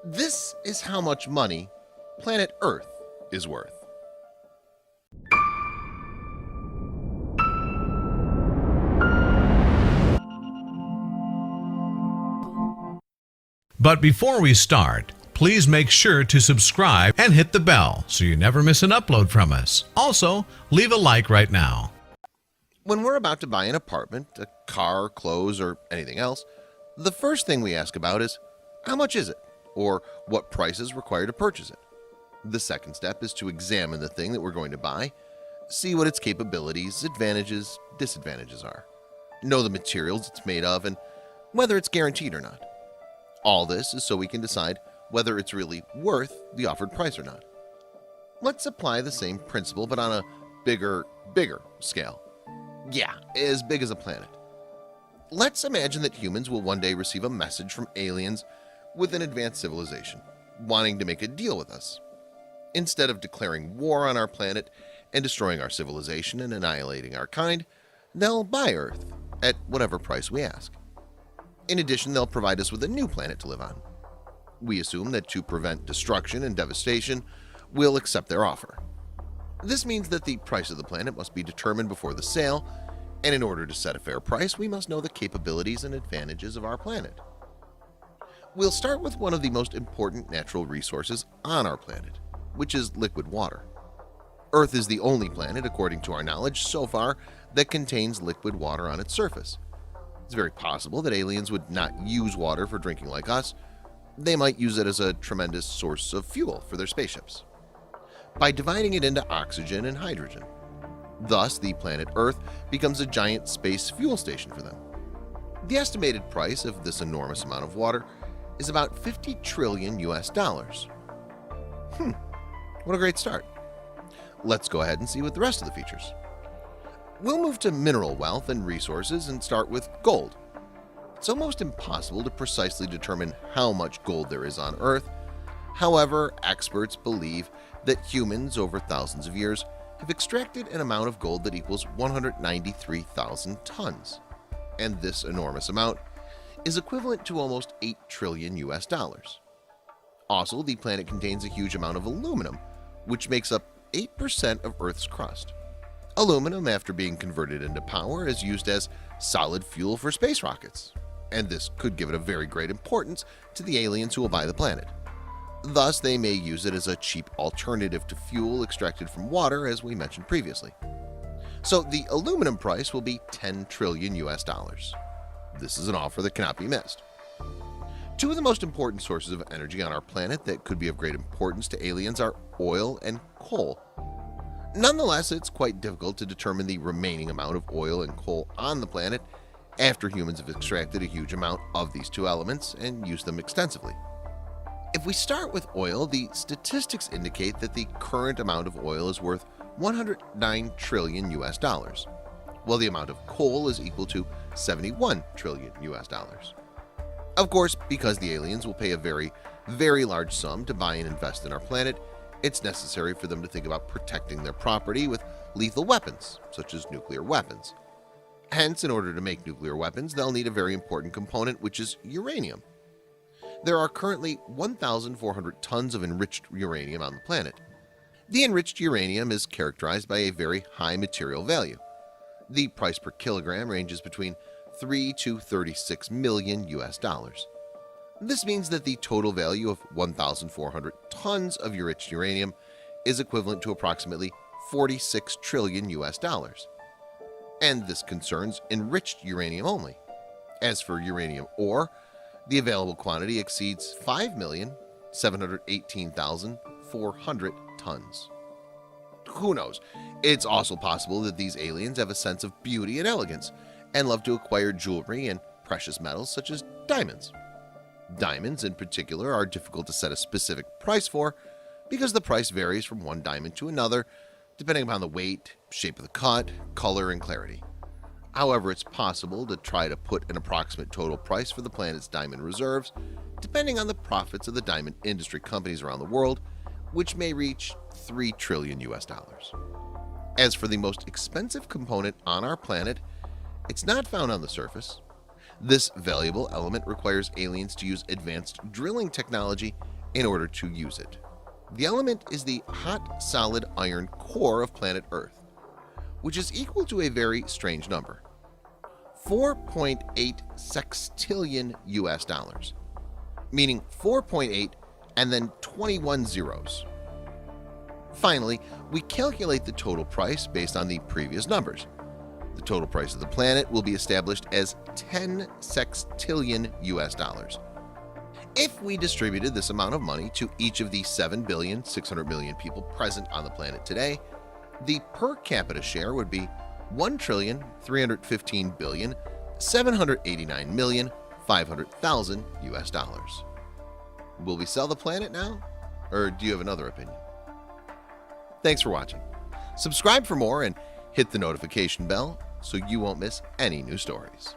This is how much money planet Earth is worth. But before we start, please make sure to subscribe and hit the bell so you never miss an upload from us. Also, leave a like right now. When we're about to buy an apartment, a car, clothes, or anything else, the first thing we ask about is, how much is it? Or what price is required to purchase it? The second step is to examine the thing that we're going to buy, see what its capabilities, advantages, disadvantages are, know the materials it's made of, and whether it's guaranteed or not. All this is so we can decide whether it's really worth the offered price or not. Let's apply the same principle but on a bigger scale. Yeah, as big as a planet. Let's imagine that humans will one day receive a message from aliens with an advanced civilization, wanting to make a deal with us. Instead of declaring war on our planet and destroying our civilization and annihilating our kind, they'll buy Earth at whatever price we ask. In addition, they'll provide us with a new planet to live on. We assume that to prevent destruction and devastation, we'll accept their offer. This means that the price of the planet must be determined before the sale, and in order to set a fair price, we must know the capabilities and advantages of our planet. We'll start with one of the most important natural resources on our planet, which is liquid water. Earth is the only planet, according to our knowledge so far, that contains liquid water on its surface. It's very possible that aliens would not use water for drinking like us. They might use it as a tremendous source of fuel for their spaceships, by dividing it into oxygen and hydrogen. Thus, the planet Earth becomes a giant space fuel station for them. The estimated price of this enormous amount of water is about 50 trillion US dollars. What a great start. Let's go ahead and see what the rest of the features. We'll move to mineral wealth and resources and start with gold. It's almost impossible to precisely determine how much gold there is on Earth. However, experts believe that humans over thousands of years have extracted an amount of gold that equals 193,000 tons. And this enormous amount is equivalent to almost 8 trillion US dollars. Also, the planet contains a huge amount of aluminum, which makes up 8% of Earth's crust. Aluminum, after being converted into power, is used as solid fuel for space rockets, and this could give it a very great importance to the aliens who will buy the planet. Thus, they may use it as a cheap alternative to fuel extracted from water, as we mentioned previously. So the aluminum price will be 10 trillion US dollars. This is an offer that cannot be missed. Two of the most important sources of energy on our planet that could be of great importance to aliens are oil and coal. Nonetheless, it's quite difficult to determine the remaining amount of oil and coal on the planet after humans have extracted a huge amount of these two elements and used them extensively. If we start with oil, the statistics indicate that the current amount of oil is worth 109 trillion US dollars, while the amount of coal is equal to 71 trillion US dollars. Of course, because the aliens will pay a very large sum to buy and invest in our planet, it's necessary for them to think about protecting their property with lethal weapons, such as nuclear weapons. Hence, in order to make nuclear weapons, they'll need a very important component, which is uranium. There are currently 1,400 tons of enriched uranium on the planet. The enriched uranium is characterized by a very high material value. The price per kilogram ranges between 3 to 36 million US dollars. This means that the total value of 1,400 tons of enriched uranium is equivalent to approximately 46 trillion US dollars. And this concerns enriched uranium only. As for uranium ore, the available quantity exceeds 5,718,400 tons. Who knows? It's also possible that these aliens have a sense of beauty and elegance and love to acquire jewelry and precious metals such as diamonds. Diamonds in particular are difficult to set a specific price for because the price varies from one diamond to another depending upon the weight, shape of the cut, color, and clarity. However, it's possible to try to put an approximate total price for the planet's diamond reserves depending on the profits of the diamond industry companies around the world, which may reach 3 trillion US dollars. As for the most expensive component on our planet, it's not found on the surface. This valuable element requires aliens to use advanced drilling technology in order to use it. The element is the hot solid iron core of planet Earth, which is equal to a very strange number, 4.8 sextillion US dollars, meaning 4.8 and then 21 zeros. Finally, we calculate the total price based on the previous numbers. The total price of the planet will be established as 10 sextillion US dollars. If we distributed this amount of money to each of the 7,600,000,000 people present on the planet today, the per capita share would be 1,315,789,500,000 US dollars. Will we sell the planet now? Or do you have another opinion? Thanks for watching. Subscribe for more and hit the notification bell so you won't miss any new stories.